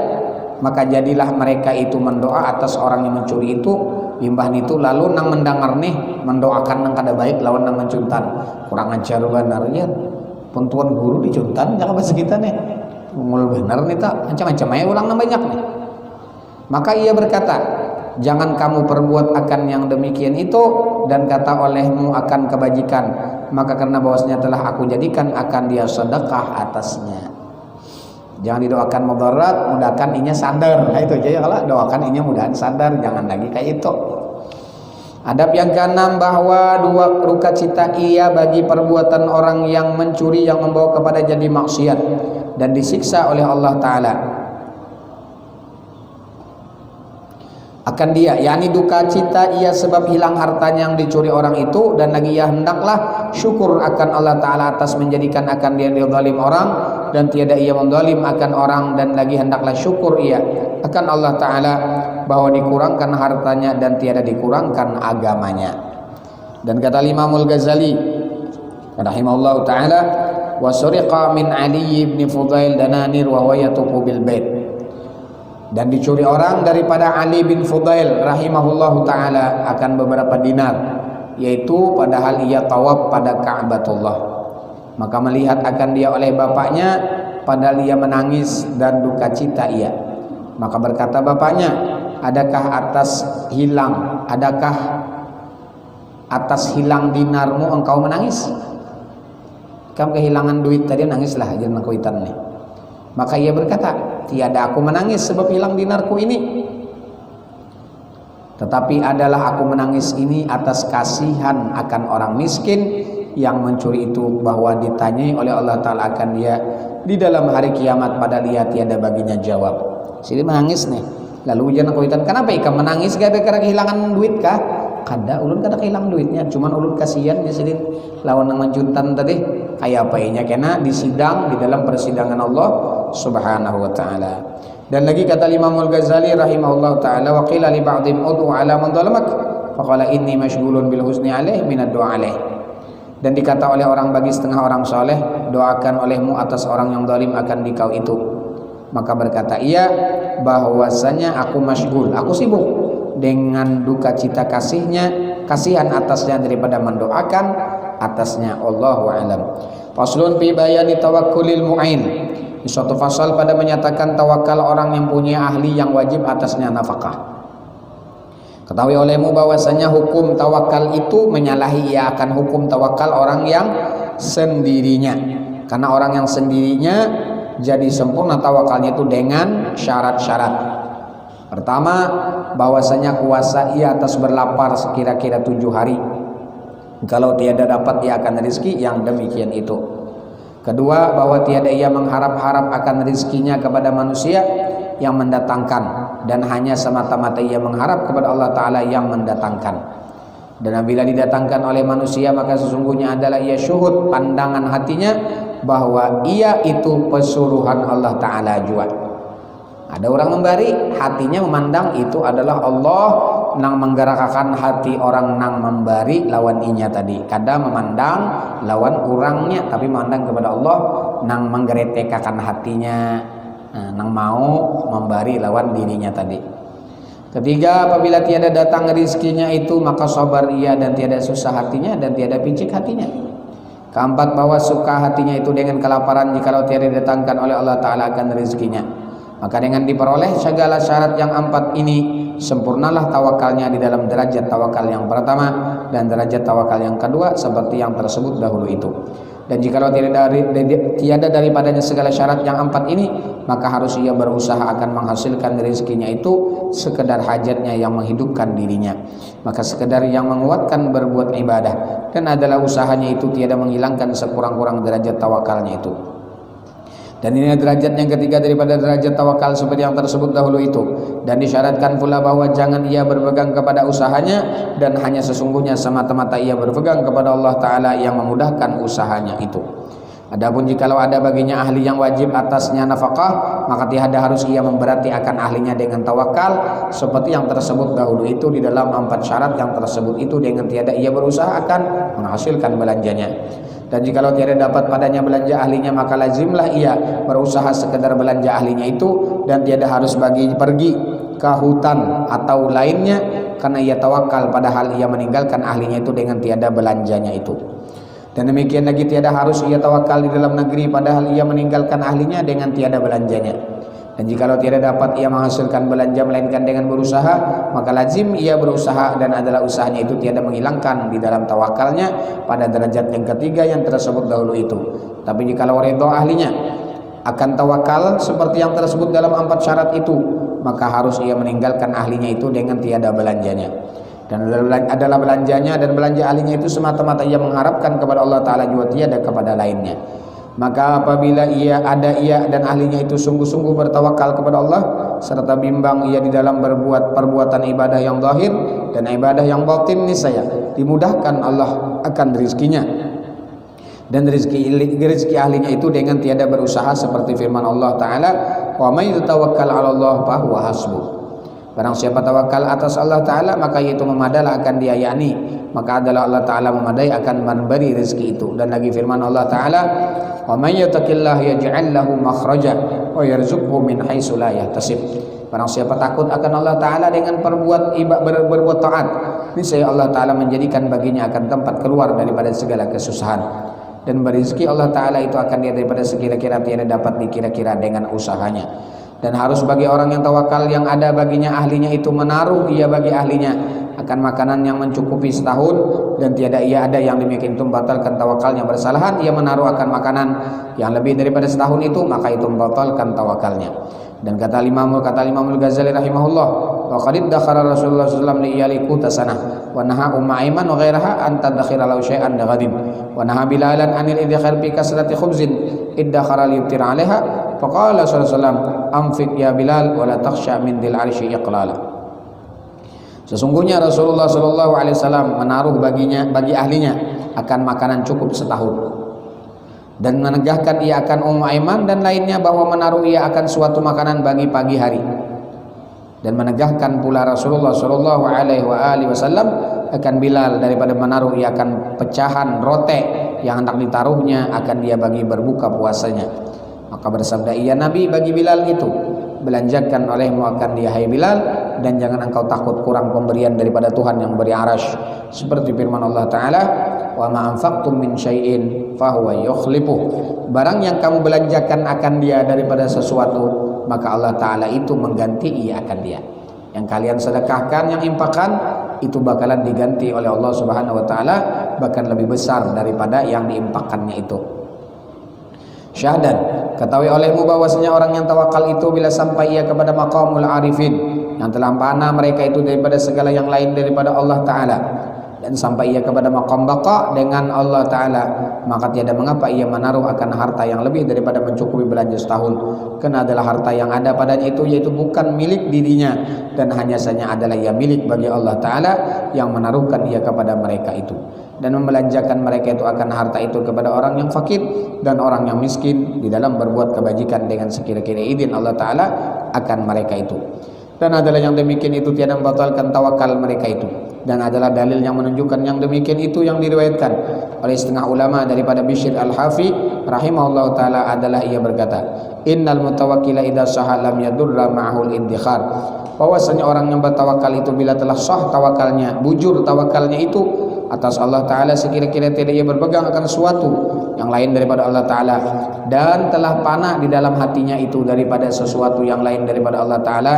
maka jadilah mereka itu mendoa atas orang yang mencuri itu limbah itu lalu nang mendengar nih mendoakan nang kada baik lawan nang mencuntan. Kurang ajar benar ya. Pun tuan guru dicuntan jangan bahasa kita nih. Ngul benar nih tak macam-macam aja ulang nang banyak nih. Maka ia berkata, jangan kamu perbuat akan yang demikian itu dan kata olehmu akan kebajikan, maka karena bahwasanya telah aku jadikan akan dia sedekah atasnya. Jangan didoakan mudarat, mudahkan inya sadar. Nah, itu aja ya, kalau doakan inya mudahan sadar, jangan lagi kayak itu. Adab yang keenam, bahwa dua duka cita ia bagi perbuatan orang yang mencuri yang membawa kepada jadi maksiat dan disiksa oleh Allah Ta'ala akan dia, yakni duka cita ia sebab hilang hartanya yang dicuri orang itu, dan lagi ia hendaklah syukur akan Allah Ta'ala atas menjadikan akan dia zalim orang dan tiada ia menzalim akan orang, dan lagi hendaklah syukur ia akan Allah Ta'ala bahwa dikurangkan hartanya dan tiada dikurangkan agamanya. Dan kata Imamul Ghazali rahimahullah ta'ala, wa suriqa min Ali bin Fudail dananir wa huwa yatufu bil bait, dan dicuri orang daripada Ali bin Fudail rahimahullahu ta'ala akan beberapa dinar, yaitu padahal ia tawaf pada Ka'batullah. Maka melihat akan dia oleh bapaknya padahal ia menangis dan duka cita ia. Maka berkata bapaknya, adakah atas hilang dinarmu engkau menangis? Kamu kehilangan duit tadi nangislah, jangan kuitan nih. Maka ia berkata, tiada aku menangis sebab hilang dinarku ini, tetapi adalah aku menangis ini atas kasihan akan orang miskin yang mencuri itu, bahwa ditanyai oleh Allah Ta'ala akan dia di dalam hari kiamat padahal dia tiada baginya jawab. Sini menangis nih. Lalu jangan kuitan, kenapa ikan menangis gara-gara kehilangan duit kah? Kada, ulun kada kehilangan duitnya, cuman ulun kasihan ya sidin lawan nang mencuntan tadi. Kayak apa inya kena di sidang, di dalam persidangan Allah Subhanahu wa ta'ala. Dan lagi kata Imamul Ghazali rahimahullah ta'ala, wa qila li ba'dhim ud'u ala man zalamak faqala inni mashghulun bil husni alaih min ad-du'a alaih. Dan dikata oleh orang bagi setengah orang soleh, doakan olehmu atas orang yang zalim akan dikau itu. Maka berkata ia, bahwasanya aku masyghul, aku sibuk dengan duka cita kasihan atasnya daripada mendoakan atasnya. Allahu a'lam. Faslun fi bayani tawakkulil mu'in. Di suatu fasal pada menyatakan tawakal orang yang punya ahli yang wajib atasnya nafkah. Ketahui olehmu bahwasanya hukum tawakal itu menyalahi ia akan hukum tawakal orang yang sendirinya. Karena orang yang sendirinya jadi sempurna tawakalnya itu dengan syarat-syarat. Pertama, bahwasanya kuasa ia atas berlapar sekira-kira 7 hari. Kalau tiada dapat ia akan rezeki yang demikian itu. Kedua, bahwa tiada ia mengharap-harap akan rezekinya kepada manusia yang mendatangkan, dan hanya semata-mata ia mengharap kepada Allah Ta'ala yang mendatangkan. Dan apabila didatangkan oleh manusia, maka sesungguhnya adalah ia syuhud pandangan hatinya bahwa ia itu pesuruhan Allah Ta'ala jua. Ada orang memberi, hatinya memandang itu adalah Allah nang menggerakkan hati orang nang memberi lawan inya tadi. Kadang memandang lawan orangnya, tapi memandang kepada Allah nang menggeretekakan hatinya, nang mau memberi lawan dirinya tadi. Ketiga, apabila tiada datang rizkinya itu, maka sabar ia dan tiada susah hatinya dan tiada picik hatinya. Keempat, bahwa suka hatinya itu dengan kelaparan jikalau tiada didatangkan oleh Allah Ta'ala akan rizkinya. Maka dengan diperoleh segala syarat yang 4 ini, sempurnalah tawakalnya di dalam derajat tawakal yang pertama dan derajat tawakal yang kedua seperti yang tersebut dahulu itu. Dan jikalau tiada daripadanya segala syarat yang 4 ini, maka harus ia berusaha akan menghasilkan rezekinya itu sekedar hajatnya yang menghidupkan dirinya. Maka sekedar yang menguatkan berbuat ibadah, dan adalah usahanya itu tiada menghilangkan sekurang-kurang derajat tawakalnya itu. Dan ini derajat yang ketiga daripada derajat tawakal seperti yang tersebut dahulu itu. Dan disyaratkan pula bahwa jangan ia berpegang kepada usahanya, dan hanya sesungguhnya semata-mata ia berpegang kepada Allah Ta'ala yang memudahkan usahanya itu. Adapun jikalau ada baginya ahli yang wajib atasnya nafkah, maka tiada harus ia memberati akan ahlinya dengan tawakal seperti yang tersebut dahulu itu di dalam 4 syarat yang tersebut itu, dengan tiada ia berusaha akan menghasilkan belanjanya. Dan jikalau tiada dapat padanya belanja ahlinya, maka lazimlah ia berusaha sekedar belanja ahlinya itu, dan tiada harus pergi ke hutan atau lainnya, karena ia tawakal padahal ia meninggalkan ahlinya itu dengan tiada belanjanya itu. Dan demikian lagi tiada harus ia tawakal di dalam negeri padahal ia meninggalkan ahlinya dengan tiada belanjanya. Dan jikalau tiada dapat ia menghasilkan belanja melainkan dengan berusaha, maka lazim ia berusaha, dan adalah usahanya itu tiada menghilangkan di dalam tawakalnya pada derajat yang ketiga yang tersebut dahulu itu. Tapi jikalau redha ahlinya akan tawakal seperti yang tersebut dalam 4 syarat itu, maka harus ia meninggalkan ahlinya itu dengan tiada belanjanya. Dan adalah belanjanya dan belanja ahlinya itu semata-mata ia mengharapkan kepada Allah Ta'ala juga tiada kepada lainnya. Maka apabila ia dan ahlinya itu sungguh-sungguh bertawakal kepada Allah, serta bimbang ia di dalam berbuat perbuatan ibadah yang zahir dan ibadah yang batin, niscaya dimudahkan Allah akan rezekinya. Dan rezeki ahlinya itu dengan tiada berusaha, seperti firman Allah Ta'ala, wa may yatawakkal 'ala Allah fa huwa hasbuh. Barang siapa tawakal atas Allah Ta'ala, maka itu memadalah akan dia, yakni maka adalah Allah Ta'ala memadai akan memberi rezeki itu. Dan lagi firman Allah Ta'ala, wa may yattaqillaha yaj'al lahu makhraja wa yarzuqhu min haitsu la yahtasib. Barang siapa takut akan Allah Ta'ala dengan berbuat taat, niscaya Allah Ta'ala menjadikan baginya akan tempat keluar daripada segala kesusahan, dan berizki Allah Ta'ala itu akan dia daripada sekira-kira tiada dapat dikira-kira dengan usahanya. Dan harus bagi orang yang tawakal yang ada baginya ahlinya itu menaruh ia bagi ahlinya akan makanan yang mencukupi setahun, dan tiada ia ada yang demikian itu membatalkan tawakalnya. Bersalahan ia menaruh akan makanan yang lebih daripada setahun itu, maka itu membatalkan tawakalnya. Dan kata Imamul Ghazali rahimahullah, wa qad dakhara Rasulullah sallallahu alaihi wasallam li yaliku tasanah wa naha Aiman wa ghairaha an tadakhira law syai'an ghadim wa naha Bilalan anil idkhar fi kasrati khubzin iddakhara li yuftir 'alaiha. Faqala sallallahu alaihi wasallam, anfiq ya Bilal wa la takhsha min dil 'arsy iqlala. Sesungguhnya Rasulullah sallallahu alaihi wasallam menaruh bagi ahlinya akan makanan cukup setahun, dan menegahkan ia akan Aiman dan lainnya bahwa menaruh ia akan suatu makanan bagi pagi hari. Dan menegahkan pula Rasulullah sallallahu alaihi wasallam akan Bilal daripada menaruh ia akan pecahan rote yang hendak ditaruhnya akan dia bagi berbuka puasanya. Maka bersabda ia Nabi bagi Bilal itu, belanjakan olehmu akan dia hai Bilal, dan jangan engkau takut kurang pemberian daripada Tuhan yang beri arash, seperti firman Allah Ta'ala, wa ma anfaqtum min syai'in fahuwa yukhlifuh. Barang yang kamu belanjakan akan dia daripada sesuatu, maka Allah Ta'ala itu mengganti ia akan dia. Yang kalian sedekahkan, yang infakkan, itu bakalan diganti oleh Allah Subhanahu wa Ta'ala, bahkan lebih besar daripada yang diinfakkannya itu. Syahadat, ketahui olehmu bahwasanya orang yang tawakal itu bila sampai ia kepada maqamul arifin, yang telah panah mereka itu daripada segala yang lain daripada Allah Ta'ala, dan sampai ia kepada maqam baqa dengan Allah Ta'ala, maka tiada mengapa ia menaruh akan harta yang lebih daripada mencukupi belanja setahun, karena adalah harta yang ada padanya itu yaitu bukan milik dirinya, dan hanya saja adalah ia milik bagi Allah Ta'ala yang menaruhkan ia kepada mereka itu, dan membelanjakan mereka itu akan harta itu kepada orang yang fakir dan orang yang miskin di dalam berbuat kebajikan dengan sekira-kira izin Allah Ta'ala akan mereka itu. Dan adalah yang demikian itu tiada membatalkan tawakal mereka itu, dan adalah dalil yang menunjukkan yang demikian itu yang diriwayatkan oleh setengah ulama daripada Bishr al-Hafi rahimahullah ta'ala adalah ia berkata, innal mutawakkila idza sahha lam yadurra ma'ahul iddikhar. Bahwasanya orang yang bertawakal itu bila telah sah tawakalnya, bujur tawakalnya itu atas Allah Ta'ala, sekira-kira tidak ia berpegang akan sesuatu yang lain daripada Allah Ta'ala, dan telah panah di dalam hatinya itu daripada sesuatu yang lain daripada Allah Ta'ala,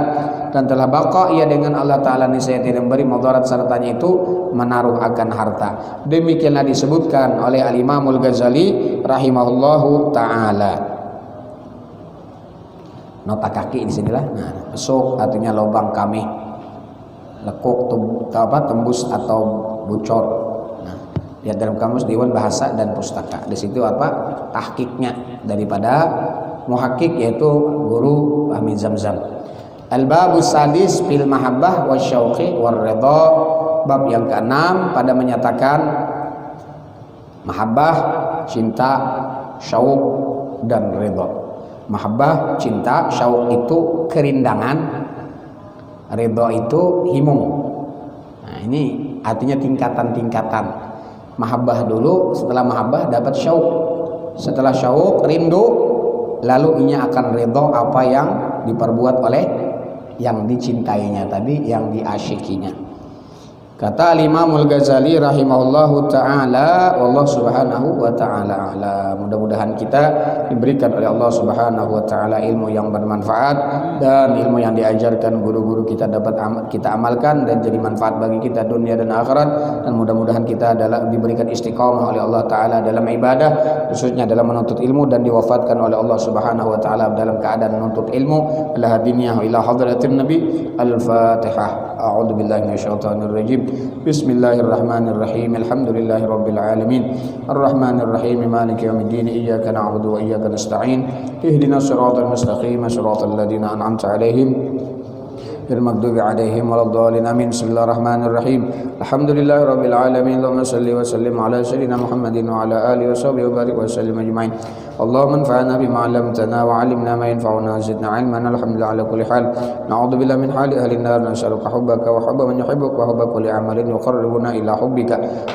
dan telah baqa ia dengan Allah Ta'ala, niscaya tidak memberi mudarat sertanya itu menaruh akan harta. Demikianlah disebutkan oleh Al-Imamul Ghazali rahimahullahu ta'ala. Nota kaki di sinilah. Nah, pesuk artinya lubang kami, lekuk tembus atau bocor. Nah, lihat dalam kamus Dewan Bahasa dan Pustaka. Di situ apa? Tahqiqnya daripada muhakkik, yaitu guru Ahmad Zamzam. Al-babus sadis fil mahabbah wasyauqi warridha. Bab yang ke-6 pada menyatakan mahabbah, cinta, syauq dan ridha. Mahabbah, cinta, syauq itu kerindangan, ridha itu himung. Nah, ini artinya tingkatan-tingkatan. Mahabbah dulu, setelah mahabbah dapat syauq. Setelah syauq rindu, lalu ia akan ridho apa yang diperbuat oleh yang dicintainya tadi, yang diasyikinya. Kata Imam Al-Ghazali rahimahullahu taala, Allah Subhanahu wa taala ala. Mudah-mudahan kita diberikan oleh Allah Subhanahu wa taala ilmu yang bermanfaat, dan ilmu yang diajarkan guru-guru kita dapat kita amalkan dan jadi manfaat bagi kita dunia dan akhirat. Dan mudah-mudahan kita adalah diberikan istiqamah oleh Allah taala dalam ibadah, khususnya dalam menuntut ilmu, dan diwafatkan oleh Allah Subhanahu wa taala dalam keadaan menuntut ilmu. Ala hadiniyah ila hadratin nabi. Al-Fatihah. A'udzu billahi minasyaitonir rajim. Bismillahirrahmanirrahim. Alhamdulillahi rabbil alamin. Arrahmanir rahim. Maliki yaumiddin. Iyyaka na'budu wa iyyaka nasta'in. Ihdinas siratal mustaqim. Siratal ladzina an'amta 'alaihim المغضوب عليهم ولا الضالين آمين. بسم الله الرحمن الرحيم. الحمد لله رب العالمين. اللهم صل وسلم على سيدنا محمد وعلى آله وصحبه وبارك وسلم أجمعين. اللهم انفعنا بما علمتنا وعلمنا ما ينفعنا وزدنا علما. الحمد لله على كل حال. نعوذ بالله من حال أهل النار. نسألك حبك وحب من يحبك وحب كل عمل يقربنا إلى حبك.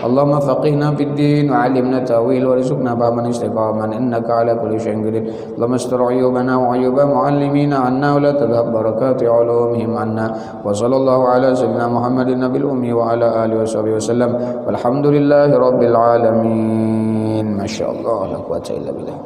اللهم فقهنا في الدين وعلمنا التأويل وارزقنا فهما استقاما إنك على كل شيء قدير. اللهم استر عيوبنا وعيوب معلمينا عنا ولا تذهب بركات علومهم عنا. وصلى الله على سيدنا محمد النبي الأمي وعلى آله وصحبه وسلم. والحمد لله رب العالمين. ما شاء الله لا قوة إلا بالله.